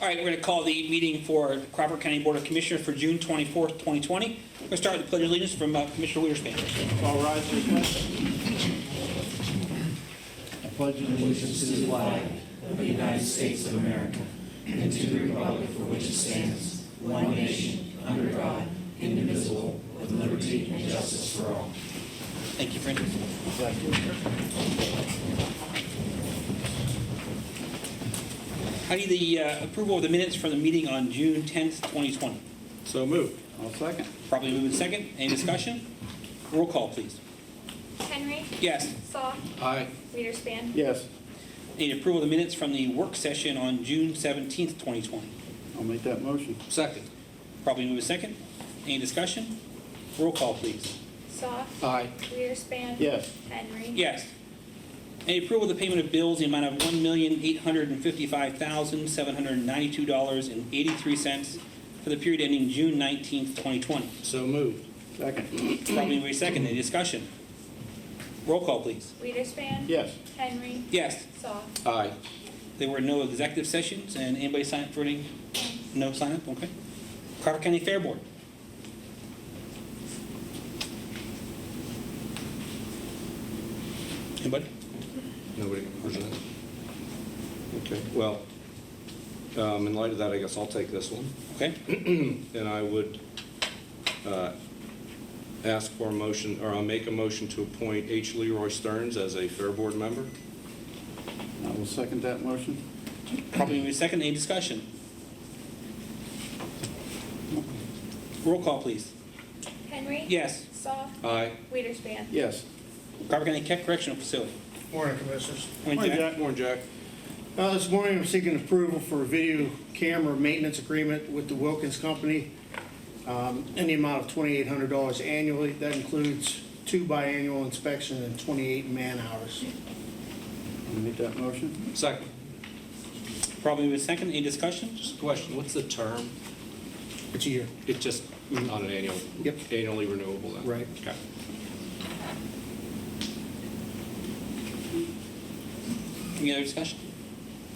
All right, we're going to call the meeting for the Crawford County Board of Commissioners for June 24th, 2020. We're going to start with the Pledge of Allegiance from Commissioner Witherspoon. All rise, please. I pledge allegiance to the flag of the United States of America and to the republic for which it stands, one nation, under God, indivisible, with liberty and justice for all. Thank you, friend. I need the approval of the minutes from the meeting on June 10th, 2020. So moved. I'll second. Probably moving second. Any discussion? Roll call, please. Henry. Yes. Saw. Aye. Witherspoon. Yes. Need approval of the minutes from the work session on June 17th, 2020. I'll make that motion. Second. Probably moving second. Any discussion? Roll call, please. Saw. Aye. Witherspoon. Yes. Henry. Yes. Any approval of the payment of bills in the amount of $1,855,792.83 for the period ending June 19th, 2020. So moved. Second. Probably moving second. Any discussion? Roll call, please. Witherspoon. Yes. Henry. Yes. Saw. Aye. There were no executive sessions, and anybody sign up for any? No sign up? Okay. Crawford County Fair Board. Anybody? Nobody can present. Okay, well, in light of that, I guess I'll take this one. Okay. And I would ask for a motion, or I'll make a motion to appoint H. Leroy Stearns as a Fair Board member. I will second that motion. Probably moving second. Any discussion? Roll call, please. Henry. Yes. Saw. Aye. Witherspoon. Yes. Crawford County Correctional Facility. Morning, Commissioners. Morning, Jack. Morning, Jack. This morning I'm seeking approval for a video camera maintenance agreement with the Wilkins Company in the amount of $2,800 annually. That includes 2 biannual inspections and 28 man-hours. I'll make that motion. Second. Probably moving second. Any discussion? Just a question, what's the term? It's a year. It's just on an annual, Yep. annually renewable then? Right. Okay. Any other discussion?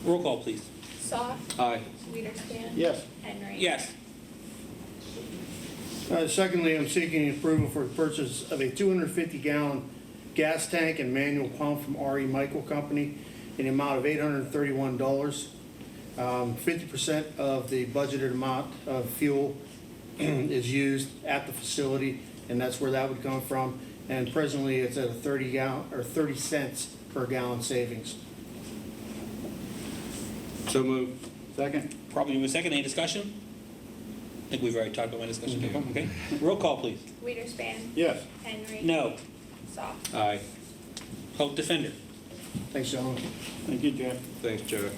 Roll call, please. Saw. Aye. Witherspoon. Yes. Henry. Yes. Secondly, I'm seeking approval for the purchase of a 250-gallon gas tank and manual pump from R.E. Michael Company in the amount of $831. 50% of the budgeted amount of fuel is used at the facility, and that's where that would come from. And presently, it's at a 30 cents per gallon savings. So moved. Second. Probably moving second. Any discussion? I think we've already talked about my discussion. Okay. Roll call, please. Witherspoon. Yes. Henry. No. Saw. Aye. Health Defender. Thanks, gentlemen. Thank you, Jack. Thanks, Jack.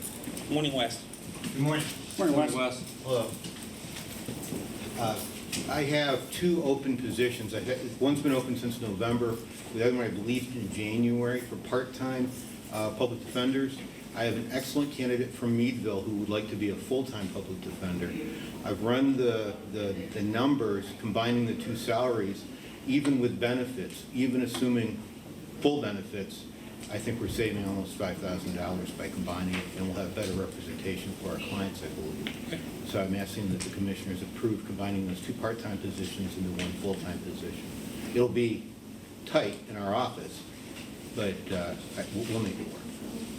Morning West. Good morning. Morning, Wes. Wes. Hello. I have 2 open positions. One's been open since November. The other one, I believe, in January for part-time public defenders. I have an excellent candidate from Meadville who would like to be a full-time public defender. I've run the numbers, combining the 2 salaries, even with benefits, even assuming full benefits. I think we're saving almost $5,000 by combining it, and we'll have better representation for our clients, I believe. Okay. So I'm asking that the commissioners approve combining those 2 part-time positions into 1 full-time position. It'll be tight in our office, but we'll make it work.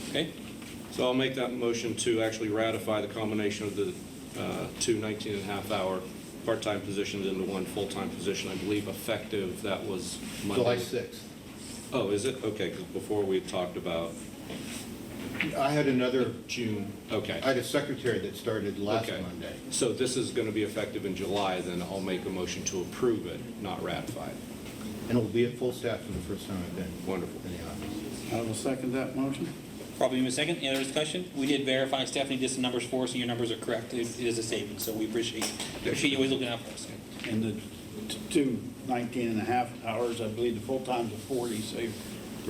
Okay. So I'll make that motion to actually ratify the combination of the 2 19.5-hour part-time positions into 1 full-time position. I believe effective, that was Monday. July 6th. Oh, is it? Okay, because before we had talked about I had another, June. Okay. I had a secretary that started last Okay. Monday. So this is going to be effective in July, then I'll make a motion to approve it, not ratify it. And it'll be at full staff for the first time I've been Wonderful. in the office. I will second that motion. Probably moving second. Any other discussion? We did verify. Stephanie did some numbers for us, and your numbers are correct. It is a savings, so we appreciate you always looking out for us. And the 2 19.5 hours, I believe the full-time's are 40, so you're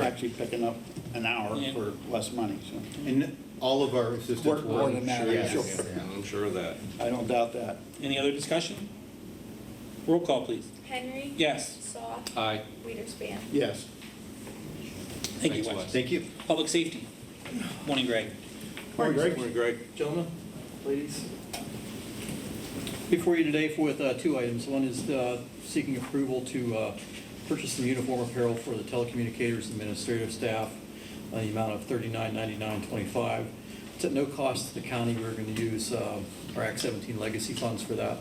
actually picking up an hour Yeah. for less money, so. And all of our assistants Work more than that, Yes. sure. Yeah. I'm sure of that. I don't doubt that. Any other discussion? Roll call, please. Henry. Yes. Saw. Aye. Witherspoon. Yes. Thank you, Thanks, Wes. Wes. Thank you. Public Safety. Morning, Greg. Morning, Greg. Morning, Greg. Gentlemen, please. Before you today with two items. One is seeking approval to purchase some uniform apparel for the telecommunicators administrative staff in the amount of $39.99.25. It's at no cost to the county. We're going to use our Act 17 legacy funds for that.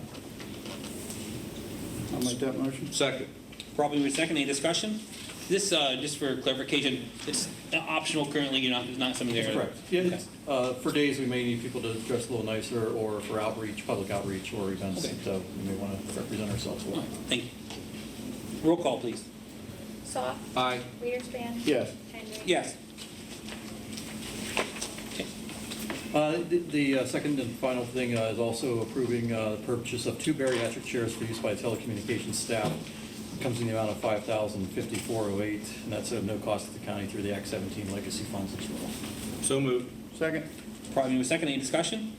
I'll make that motion. Second. Probably with second, any discussion? This, just for clarification, it's optional currently, it's not something there. Correct. Yeah, Okay. it's, for days, we may need people to dress a little nicer, or for outreach, public outreach, or events Okay. that we may want to represent ourselves All with. right, thank you. Roll call, please. Soft, Aye. Wiederspin. Yes. Henry. Yes. The second and final thing is also approving the purchase of 2 bariatric chairs for use by telecommunications staff. It comes in the amount of $5,054.08, and that's at no cost to the county through the Act 17 legacy funds as well. So moved. Second. Probably with second, any discussion?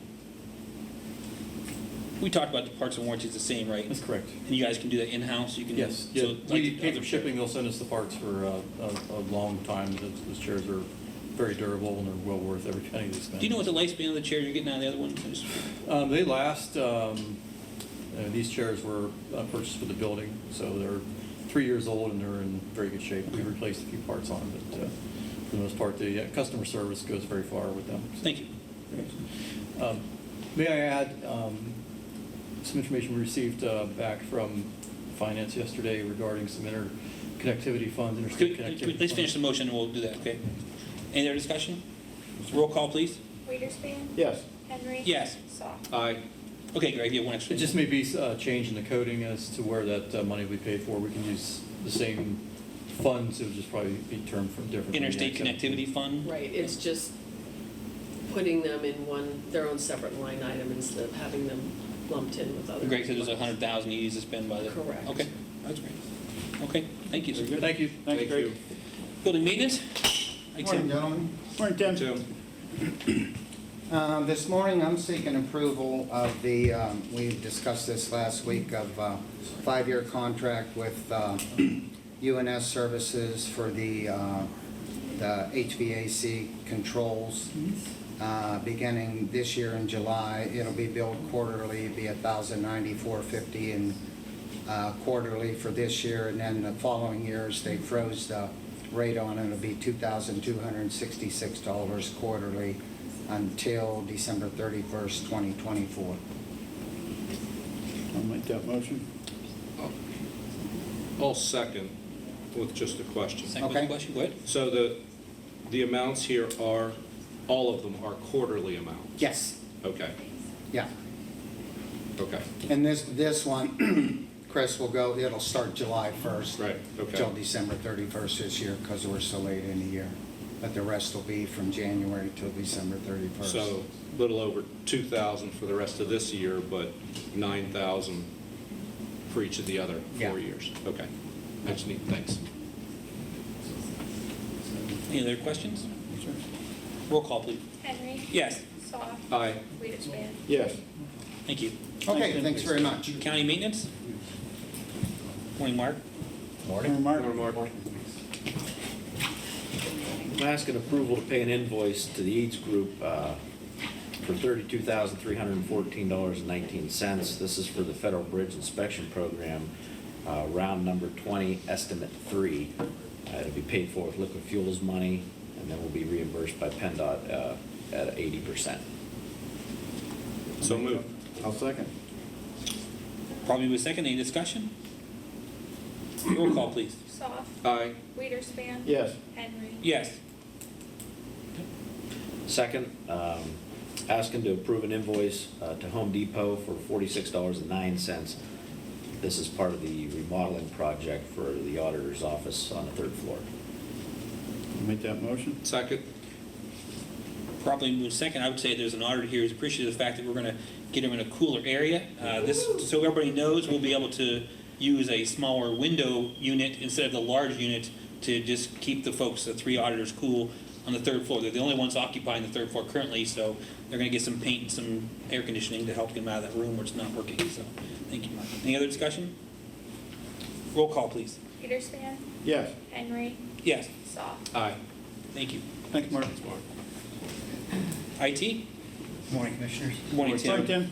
We talked about the parts and warranties the same, right? That's correct. And you guys can do that in-house? You can. Yes, so yeah, like we the pay other for shipping, they'll send us the parts for a long time. Those chairs are very durable and they're well worth every penny they spend. Do you know what the lifespan of the chair you're getting out of the other one? They last, these chairs were purchased for the building, so they're 3 years old and they're in very good shape. We replaced a few parts on them, but for the most part, the customer service goes very far with them. Thank you. May I add some information we received back from finance yesterday regarding some interconnectivity funds, interstate connectivity funds. Let's finish the motion and we'll do that, okay? Any other discussion? Roll call, please. Wiederspin. Yes. Henry. Yes. Soft. Aye. Okay, Greg, you have one extra. It just may be a change in the coding as to where that money will be paid for. We can use the same funds, it would just probably be termed from different. Interstate Connectivity Fund? Right, it's just putting them in their own separate line item instead of having them lumped in with other. Greg said there's 100,000 you need to spend by the. Correct. Okay, that's great. Okay, thank you, sir. Thank you. Thanks, Greg. Building maintenance? Hi, Morning, Tim. gentlemen. Morning, Tim. This morning, I'm seeking approval of the, we discussed this last week, of 5-year contract with UNS Services for the HVAC controls. Beginning this year in July, it'll be billed quarterly, it'll be $1,094.50 and quarterly for this year, and then the following years, they froze the rate on it, it'll be $2,266 quarterly until December 31st, 2024. I'll make that motion. I'll second with just a question. Second Okay. question, go ahead. So the amounts here are, all of them are quarterly amounts? Yes, Okay, yeah. okay, And this one, Chris, will go, it'll start July 1st. right, okay. Till December 31st this year, because we're so late in the year. But the rest will be from January till December 31st. So a little over 2,000 for the rest of this year, but 9,000 for each of the other 4 Yeah. years. Okay, that's neat, thanks. Any other questions? Roll call, please. Henry. Yes, Soft. Aye. Wiederspin. Yes. thank you. Okay, thanks very much. County maintenance? Morning, Mark. Morning, Mark. I'm asking approval to pay an invoice to the Eads Group for $32,314.19. This is for the Federal Bridge Inspection Program, round number 20, estimate 3. It'll be paid for with liquid fuels money, and then will be reimbursed by PennDOT at 80%. So moved. I'll second. Probably with second, any discussion? Roll call, please. Soft. Aye. Wiederspin. Yes. Henry. Yes. Second, asking to approve an invoice to Home Depot for $46.09. This is part of the remodeling project for the auditor's office on the 3rd floor. I'll make that motion. Second. Probably move second. I would say there's an auditor here who's appreciative of the fact that we're going to get him in a cooler area. So everybody knows, we'll be able to use a smaller window unit instead of the large unit to just keep the folks, the 3 auditors, cool on the 3rd floor. They're the only ones occupying the 3rd floor currently, so they're going to get some paint and some air conditioning to help get them out of that room where it's not working. So, thank you, Mark. Any other discussion? Roll call, please. Wiederspin. Yes. Henry. Yes. Soft. Aye. Thank you. Thanks, Mark. IT? Morning, Commissioners. Morning, Sorry, Tim.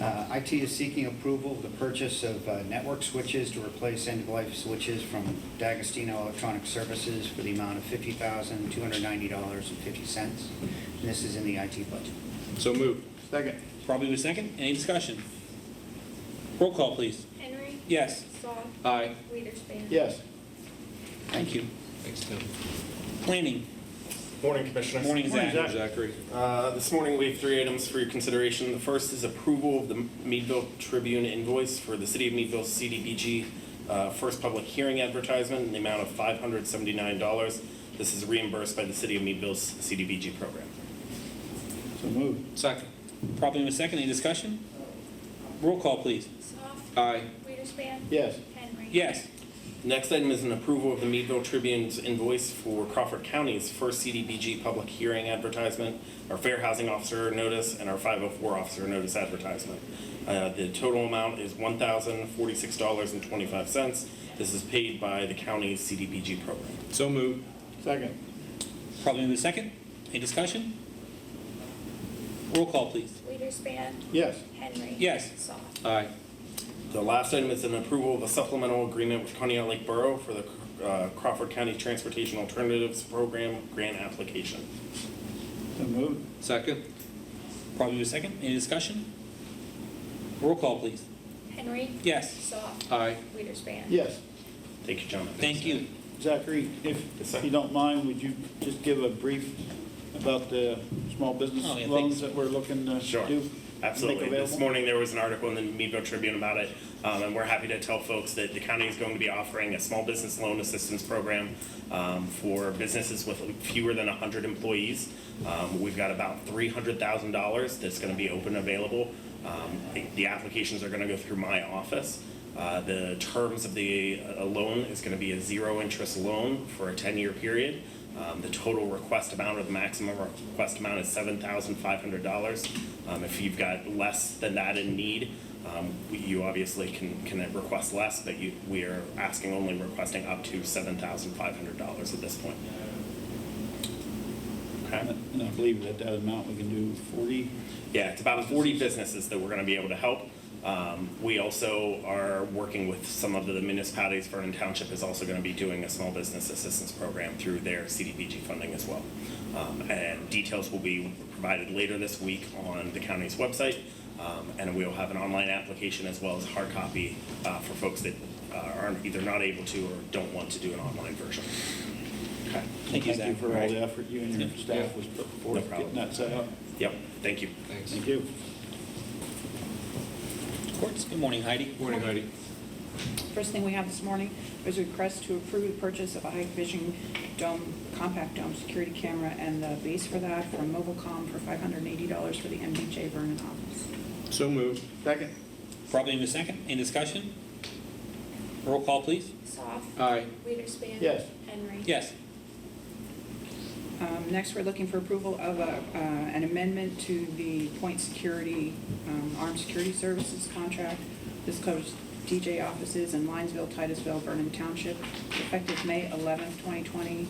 Tim. IT is seeking approval of the purchase of network switches to replace end-of-life switches from D'Agostino Electronic Services for the amount of $50,290.50. And this is in the IT budget. So moved. Second. Probably with second. Any discussion? Roll call, please. Henry. Yes. Soft. Aye. Weiderspan. Yes. Thank you. Thanks, Tim. Planning. Morning, Commissioners. Morning, Zach. Morning, Zachary. This morning, we have 3 items for your consideration. The first is approval of the Meadville Tribune invoice for the City of Meadville CDBG first public hearing advertisement in the amount of $579. This is reimbursed by the City of Meadville's CDBG program. So moved. Second. Probably with second. Any discussion? Roll call, please. Soft. Aye. Weiderspan. Yes. Henry. Yes. Next item is an approval of the Meadville Tribune's invoice for Crawford County's first CDBG public hearing advertisement, our Fair Housing Officer Notice, and our 504 Officer Notice advertisement. The total amount is $1,046.25. This is paid by the county's CDBG program. So moved. Second. Probably with second. Any discussion? Roll call, please. Weiderspan. Yes. Henry. Yes. Soft. Aye. The last item is an approval of a supplemental agreement with Conneaut Lake Borough for the Crawford County Transportation Alternatives Program grant application. So moved. Second. Probably with second. Any discussion? Roll call, please. Henry. Yes. Soft. Aye. Weiderspan. Yes. Thank you, gentlemen. Thank you. Zachary, Yes, sir. if you don't mind, would you just give a brief about the small business Oh, yeah, loans thanks. that we're looking to Sure. do? Absolutely. Make This available? morning, there was an article in the Meadville Tribune about it, and we're happy to tell folks that the county is going to be offering a small business loan assistance program for businesses with fewer than 100 employees. We've got about $300,000 that's going to be open and available. The applications are going to go through my office. The terms of the loan is going to be a zero-interest loan for a 10-year period. The total request amount or the maximum request amount is $7,500. If you've got less than that in need, you obviously can request less, but we are only requesting up to $7,500 at this point. Okay. And I believe that amount we can do 40. Yeah, it's about 40 businesses that we're going to be able to help. We also are working with some of the municipalities. Vernon Township is also going to be doing a small business assistance program through their CDBG funding as well. And details will be provided later this week on the county's website. And we'll have an online application as well as a hard copy for folks that are either not able to or don't want to do an online version. Okay. Thank you, Thank you Zach. for all the effort you and your staff was put No forth problem. getting that set up. Yep, thank you. Thanks. Thank you. Courts. Good morning, Heidi. Morning, Heidi. First thing we have this morning is a request to approve the purchase of a high vision dome, compact dome security camera and the base for that from Mobilecom for $580 for the MDJ Vernon office. So moved. Second. Probably in a second. Any discussion? Roll call, please. Soft. Aye. Weiderspan. Yes. Henry. Yes. Next, we're looking for approval of an amendment to the Point Security, Armed Security Services contract. This covers DJ offices in Linesville, Titusville, Vernon Township, effective May 11th, 2020,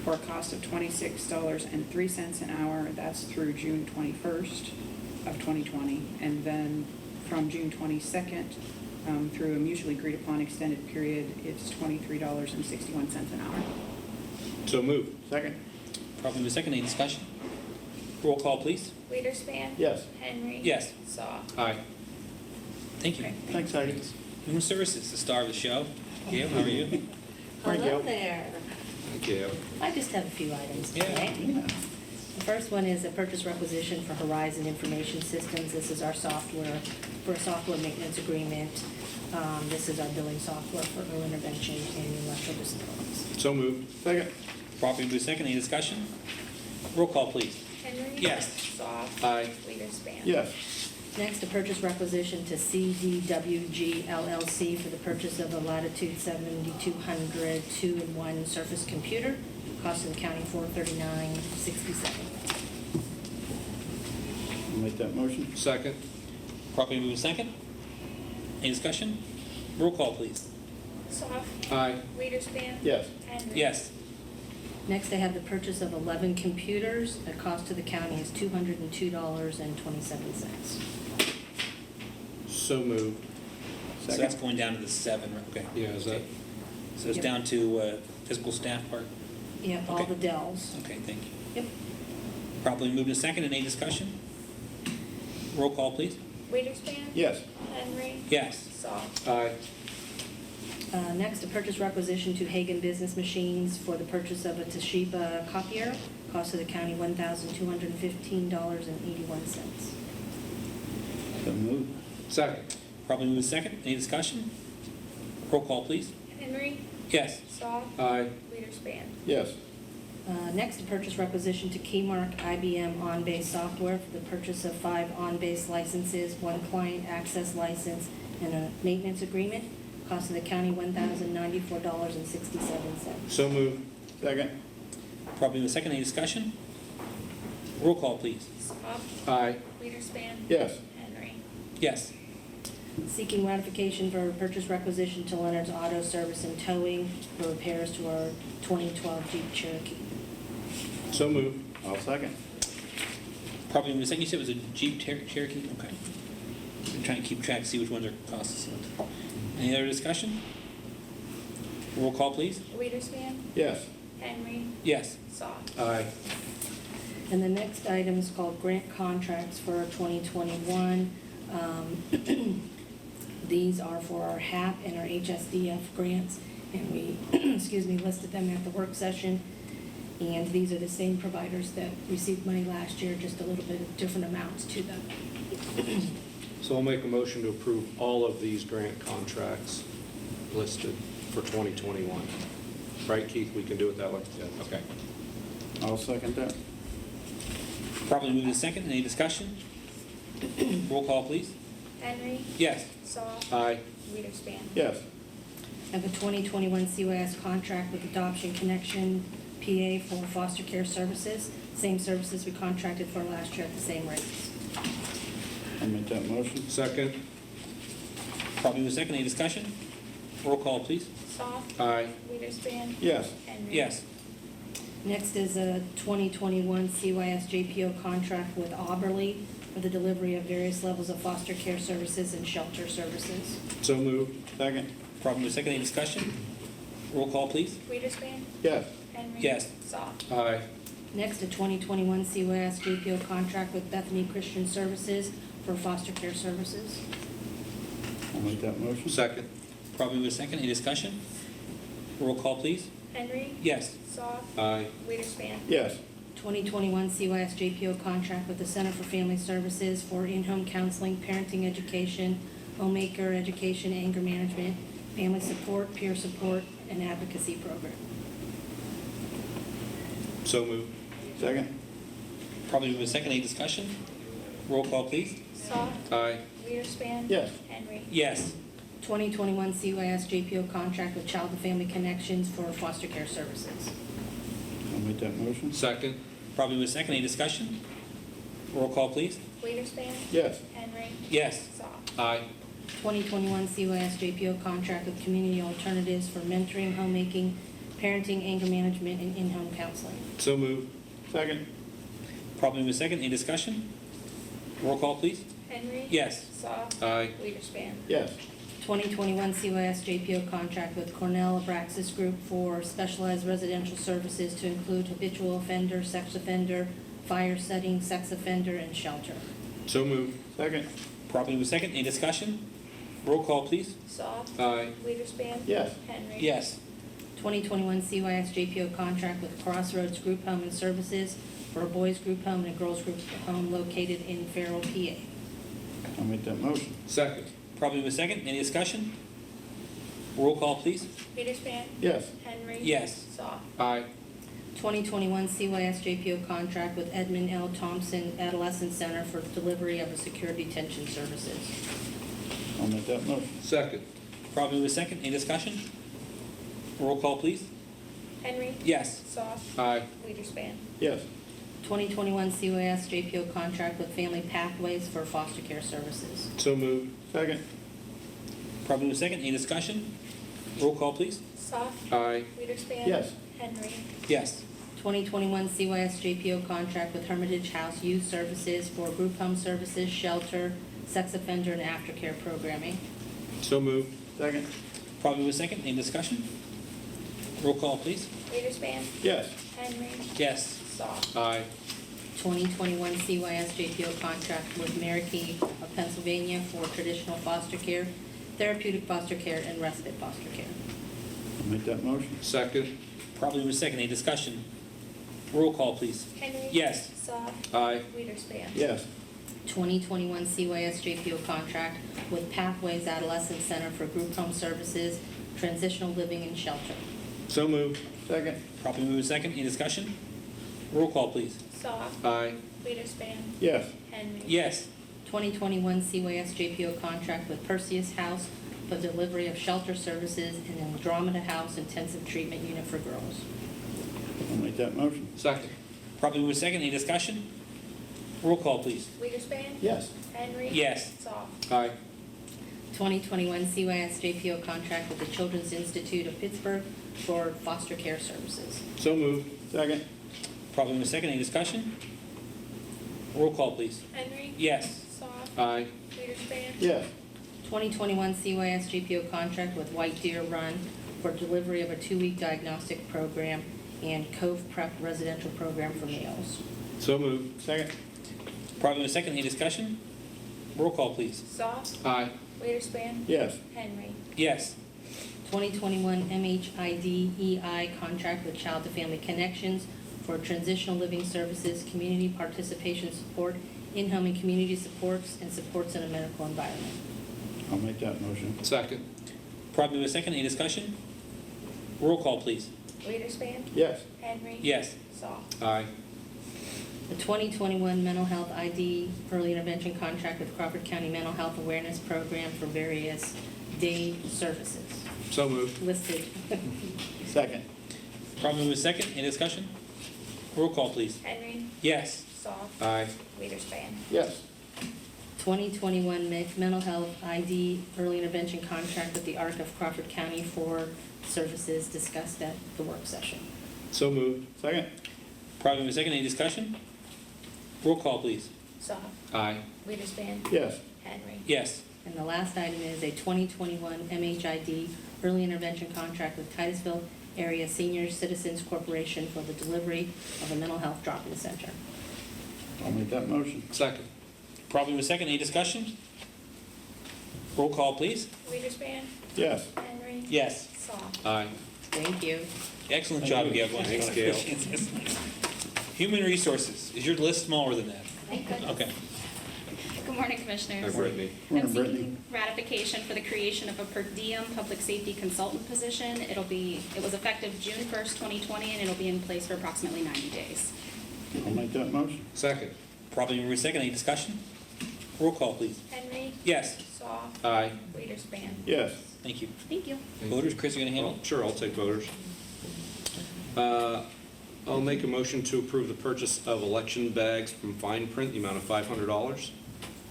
for a cost of $26.03 an hour. That's through June 21st of 2020. And then from June 22nd through a mutually agreed upon extended period, it's $23.61 an hour. So moved. Second. Probably in a second. Any discussion? Roll call, please. Weiderspan. Yes. Henry. Yes. Soft. Aye. Thank you. Okay. Thanks, Heidi. Human Services, the star of the show. Gail, how are you? Morning, Hello Gail. there. Thank you. I just have a few items Yeah. today. The first one is a purchase requisition for Horizon Information Systems. This is our software, for a software maintenance agreement. This is our billing software for early intervention and intellectual disabilities. So moved. Second. Probably in a second. Any discussion? Roll call, please. Henry. Yes. Soft. Aye. Weiderspan. Yes. Next, a purchase requisition to CDWG LLC for the purchase of a Latitude 7200 2-in-1 Surface computer, costing the county $439.67. I'll make that motion. Second. Probably move second. Any discussion? Roll call, please. Soft. Aye. Weiderspan. Yes. Henry. Yes. Next, I have the purchase of 11 computers. The cost to the county is $202.27. So moved. So that's going down to the 7, right? Okay. Yeah, is that, So it's Yep. down to physical staff part? Yep, all Okay. the Dells. Okay, thank you. Yep. Properly moved and second. Any discussion? Roll call, please. Weiderspan? Yes. Henry? Yes. Soft? aye. Next, a purchase requisition to Hagan Business Machines for the purchase of a Toshiba copier. Cost to the county $1,215.81. So moved. Second. Properly moved and second. Any discussion? Roll call, please. Henry? Yes. Soft? Aye. Weiderspan? Yes. Next, a purchase requisition to Keymark IBM On-Base Software for the purchase of 5 On-Base licenses, 1 client access license, and a maintenance agreement. Cost of the county $1,094.67. So moved. Second. Properly moved and second. Any discussion? Roll call, please. Soft? Aye. Weiderspan? Yes. Henry? Yes. Seeking ratification for a purchase requisition to Leonard's Auto Service and Towing for repairs to our 2012 Jeep Cherokee. So moved. I'll second. Properly moved and second. You said it was a Jeep Cherokee? Okay. I'm trying to keep track to see which ones are costs. Any other discussion? Roll call, please. Weiderspan? Yes. Henry? Yes. Soft? Aye. And the next item is called grant contracts for 2021. These are for our HAP and our HSDF grants, and we, listed them at the work session. And these are the same providers that received money last year, just a little bit of different amounts to them. So I'll make a motion to approve all of these grant contracts listed for 2021. Right, Keith, we can do it that way? Yeah. Okay. I'll second that. Properly moved and second. Any discussion? Roll call, please. Henry? Yes. Soft? Aye. Weiderspan? Yes. I have a 2021 CYS contract with Adoption Connection PA for foster care services. Same services we contracted for last year at the same rates. I'll make that motion. Second. Properly moved and second. Any discussion? Roll call, please. Soft? Aye. Weiderspan? Yes. Henry? Yes. Next is a 2021 CYS JPO contract with Auberly for the delivery of various levels of foster care services and shelter services. So moved. Second. Properly moved and second. Any discussion? Roll call, please. Weiderspan? Yes. Henry? Yes. Soft? Aye. Next, a 2021 CYS JPO contract with Bethany Christian Services for foster care services. I'll make that motion. Second. Properly moved and second. Any discussion? Roll call, please. Henry? Yes. Soft? Aye. Weiderspan? Yes. 2021 CYS JPO contract with the Center for Family Services for in-home counseling, parenting education, homemaker education, anger management, family support, peer support, and advocacy program. So moved. Second. Probably move a second. Any discussion? Roll call, please. Soft? Aye. Weiderspan? Yes. Henry? Yes. 2021 CYS JPO contract with Child and Family Connections for foster care services. I'll make that motion. Second. Probably move a second. Any discussion? Roll call, please. Weiderspan? Yes. Henry? Yes. Soft? Aye. 2021 CYS JPO contract with Community Alternatives for mentoring, homemaking, parenting, anger management, and in-home counseling. So moved. Second. Probably move a second. Any discussion? Roll call, please. Henry? Yes. Soft? Aye. Weiderspan? Yes. 2021 CYS JPO contract with Cornell Abraxas Group for specialized residential services to include habitual offender, sex offender, fire setting, sex offender, and shelter. So moved. Second. Probably move a second. Any discussion? Roll call, please. Soft? Aye. Weiderspan? Yes. Henry? Yes. 2021 CYS JPO contract with Crossroads Group Home and Services for a boys group home and a girls group home located in Farrell, PA. I'll make that motion. Second. Probably move a second. Any discussion? Roll call, please. Weiderspan? Yes. Henry? Yes. Soft? Aye. 2021 CYS JPO contract with Edmund L. Thompson Adolescent Center for delivery of a secure detention services. I'll make that motion. Second. Probably move a second. Any discussion? Roll call, please. Henry? Yes. Soft? Aye. Weiderspan? Yes. 2021 CYS JPO contract with Family Pathways for foster care services. So moved. Second. Probably move a second. Any discussion? Roll call, please. Soft? Aye. Weiderspan? Yes. Henry? Yes. 2021 CYS JPO contract with Hermitage House Youth Services for group home services, shelter, sex offender, and aftercare programming. So moved. Second. Probably with second. Any discussion? Roll call, please. Wiederspin, Yes. Henry, Yes. Soft. Aye. 2021 CYS JPO contract with Marquis of Pennsylvania for traditional foster care, therapeutic foster care, and respite foster care. I'll make that motion. Second. Probably with second. Any discussion? Roll call, please. Henry. Yes. Soft. Aye. Wiederspin. Yes. 2021 CYS JPO contract with Pathways Adolescent Center for group home services, transitional living, and shelter. So moved. Second. Probably move second. Any discussion? Roll call, please. Soft. Aye. Wiederspin, Yes. Henry. Yes. 2021 CYS JPO contract with Perseus House for delivery of shelter services in Andromeda House Intensive Treatment Unit for girls. I'll make that motion. Second. Probably move second. Any discussion? Roll call, please. Wiederspin, Yes. Henry. Yes. Soft. Aye. 2021 CYS JPO contract with the Children's Institute of Pittsburgh for foster care services. So moved. Second. Probably move second. Any discussion? Roll call, please. Henry. Yes. Soft. Aye. Wiederspin. Yes. 2021 CYS JPO contract with White Deer Run for delivery of a 2-week diagnostic program and Cove Prep residential program for males. So moved. Second. Probably move second. Any discussion? Roll call, please. Soft. Aye. Wiederspin. Yes. Henry. Yes. 2021 MHIDEI contract with Child to Family Connections for transitional living services, community participation support, in-home and community supports, and supports in a medical environment. I'll make that motion. Second. Probably move second. Any discussion? Roll call, please. Wiederspin, Yes. Henry. Yes. Soft. Aye. The 2021 Mental Health ID Early Intervention Contract with Crawford County Mental Health Awareness Program for various day services So moved. listed. Second. Probably move second. Any discussion? Roll call, please. Henry. Yes. Soft. Aye. Wiederspin. Yes. 2021 Mental Health ID Early Intervention Contract with the ARC of Crawford County for services discussed at the work session. So moved. Second. Probably move second. Any discussion? Roll call, please. Soft. Aye. Wiederspin. Yes. Henry. Yes. And the last item is a 2021 MHID Early Intervention Contract with Titusville Area Senior Citizens Corporation for the delivery of a mental health drop-in center. I'll make that motion. Second. Probably move second. Any discussion? Roll call, please. Wiederspin. Yes. Henry. Yes. Soft. Aye. Thank you. Excellent job, Gail. Thanks, Gail. Human Resources. Is your list smaller than that? Thank goodness. Okay. Good morning, Commissioners. Hi, Brittany. Morning, I'm Brittany. seeking ratification for the creation of a per diem public safety consultant position. It was effective June 1st, 2020, and it'll be in place for approximately 90 days. I'll make that motion. Second. Probably move second. Any discussion? Roll call, please. Henry. Yes. Soft. Aye. Wiederspin. Yes. Thank you. Thank you. Voters, Chris, are going to handle? Well, sure, I'll take voters. I'll make a motion to approve the purchase of election bags from Fine Print, the amount of $500.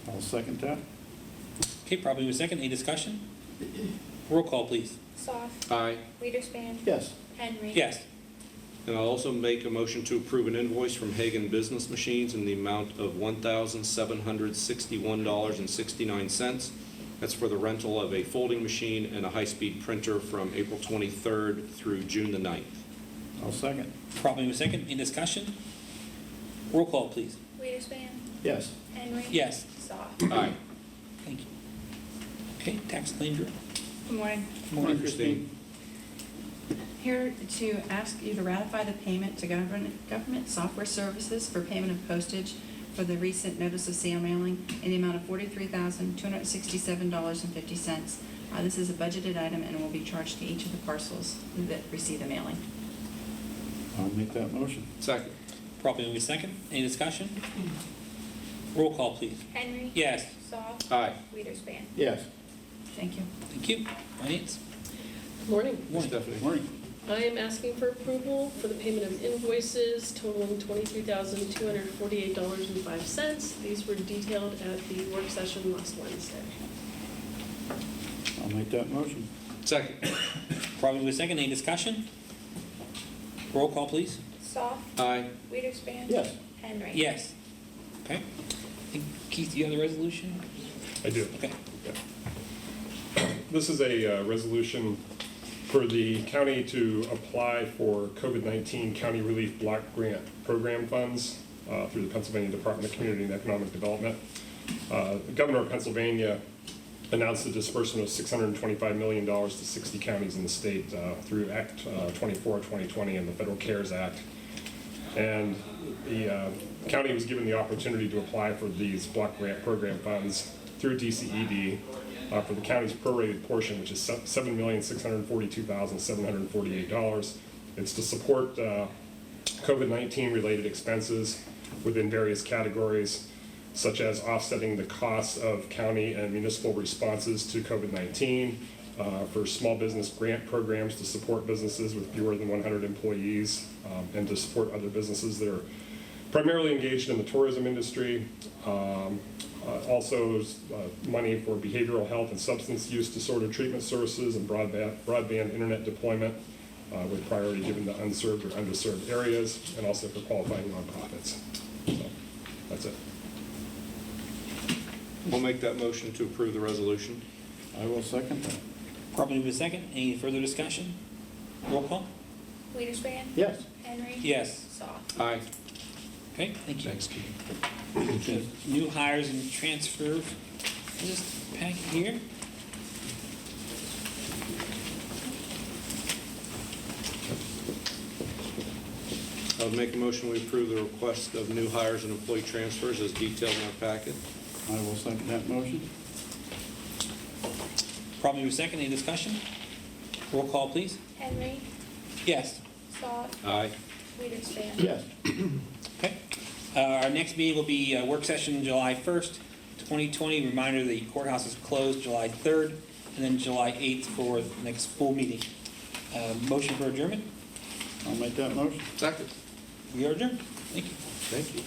I'll second that. Okay, probably move second. Any discussion? Roll call, please. Soft. Aye. Wiederspin. Yes. Henry. Yes. And I'll also make a motion to approve an invoice from Hagan Business Machines in the amount of $1,761.69. That's for the rental of a folding machine and a high-speed printer from April 23rd through June the 9th. I'll second. Probably move second. Any discussion? Roll call, please. Wiederspin. Yes. Henry. Yes. Soft. Aye. Thank you. Okay, tax claim bureau. Good morning. Morning, Christine. Here to ask you to ratify the payment to government software services for payment of postage for the recent notice of sale mailing in the amount of $43,267.50. This is a budgeted item and will be charged to each of the parcels that receive the mailing. I'll make that motion. Second. Probably move second. Any discussion? Roll call, please. Henry. Yes. Soft. Aye. Wiederspin. Yes. Thank you. Thank you. Finance. Morning. Morning. Stephanie. Morning. I am asking for approval for the payment of invoices totaling $23,248.05. These were detailed at the work session last Wednesday. I'll make that motion. Second. Probably move second. Any discussion? Roll call, please. Goff, Aye. Weiderspan. Yes. Henry. Yes. Okay. And Keith, do you have the resolution? I do. Okay. This is a resolution for the county to apply for COVID-19 County Relief Block Grant Program funds through the Pennsylvania Department of Community and Economic Development. The Governor of Pennsylvania announced the disbursement of $625 million to 60 counties in the state through Act 24 of 2020 and the Federal CARES Act. And the county was given the opportunity to apply for these block grant program funds through DCED for the county's prorated portion, which is $7,642,748. It's to support COVID-19 related expenses within various categories, such as offsetting the costs of county and municipal responses to COVID-19, for small business grant programs to support businesses with fewer than 100 employees, and to support other businesses that are primarily engaged in the tourism industry. Also, money for behavioral health and substance use disorder treatment services and broadband internet deployment, with priority given to unserved or underserved areas, and also for qualifying nonprofits. So, that's it. I'll make that motion to approve the resolution. I will second that. Probably move second. Any further discussion? Roll call? Weiderspan. Yes. Henry. Yes. Goff. Aye. Okay, thank you. Thanks, Keith. New hires and transfer, this packet here. I would make a motion we approve the request of new hires and employee transfers as detailed in our packet. I will second that motion. Probably move second. Any discussion? Roll call, please. Henry. Yes. Goff. Aye. Weiderspan. Yes. Okay. Our next meeting will be work session July 1st, 2020. Reminder, the courthouse is closed July 3rd, and then July 8th for the next full meeting. Motion for adjournment? I'll make that motion. Second. We are adjourned. Thank you. Thank you.